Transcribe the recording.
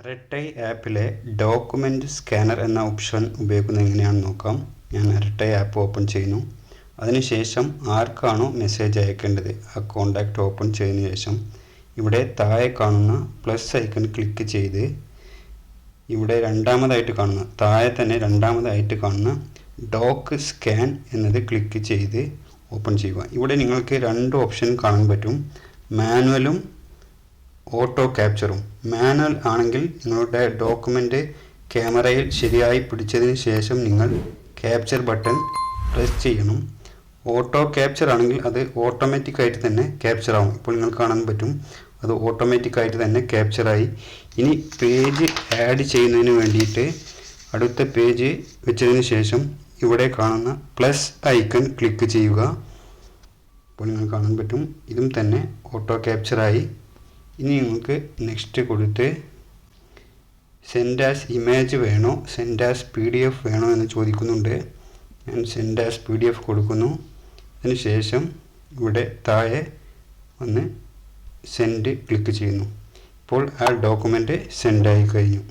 Arattai ആപ്പിലെ document scanner എന്ന option ഉപയോഗിക്കുന്നത് എങ്ങനെയാണെന്ന് നോക്കാം. ഞാൻ അരട്ടൈ ആപ്പ് ഓപ്പൺ ചെയ്യുന്നു. അതിനുശേഷം ആർക്കാണോ മെസ്സേജ് അയക്കേണ്ടത് ആ കോൺടാക്റ്റ് ഓപ്പൺ ചെയ്തതിനു ശേഷം ഇവിടെ താഴെ കാണുന്ന പ്ലസ് ഐക്കൺ ക്ലിക്ക് ചെയ്ത് ഇവിടെ താഴെ തന്നെ രണ്ടാമതായിട്ട് കാണുന്ന ഡോക്ക് സ്കാൻ എന്നത് ക്ലിക്ക് ചെയ്ത് ഓപ്പൺ ചെയ്യുക. ഇവിടെ നിങ്ങൾക്ക് രണ്ട് ഓപ്ഷൻ കാണാൻ പറ്റും, മാനുവലും ഓട്ടോ ക്യാപ്ചറും. മാനുവൽ ആണെങ്കിൽ നിങ്ങളുടെ ഡോക്യുമെൻ്റ് ക്യാമറയിൽ ശരിയായി പിടിച്ചതിന് ശേഷം നിങ്ങൾ ക്യാപ്ചർ ബട്ടൺ പ്രസ് ചെയ്യണം. ഓട്ടോ ക്യാപ്ചർ ആണെങ്കിൽ അത് ഓട്ടോമാറ്റിക്കായിട്ട് തന്നെ ക്യാപ്ചർ ആവും. ഇപ്പോൾ നിങ്ങൾ കാണാൻ പറ്റും അത് ഓട്ടോമാറ്റിക്കായിട്ട് തന്നെ ക്യാപ്ചറായി. ഇനി പേജ് ആഡ് ചെയ്യുന്നതിന് വേണ്ടിയിട്ട് അടുത്ത പേജ് വെച്ചതിന് ശേഷം ഇവിടെ കാണുന്ന പ്ലസ് ഐക്കൺ ക്ലിക്ക് ചെയ്യുക. അപ്പോൾ നിങ്ങൾ കാണാൻ പറ്റും ഇതും തന്നെ ഓട്ടോ ക്യാപ്ചറായി. ഇനി നിങ്ങൾക്ക് നെക്സ്റ്റ് കൊടുത്ത് സെൻഡ് ആസ് ഇമേജ് വേണോ സെൻഡ് ആസ് PDF വേണോ എന്ന് ചോദിക്കുന്നുണ്ട്. ഞാൻ സെൻഡ് ആസ് PDF കൊടുക്കുന്നു. അതിനുശേഷം ഇവിടെ താഴെ വന്ന് സെൻഡ് ക്ലിക്ക് ചെയ്യുന്നു. ഇപ്പോൾ ആ ഡോക്യുമെൻ്റ് സെൻഡായി കഴിഞ്ഞു.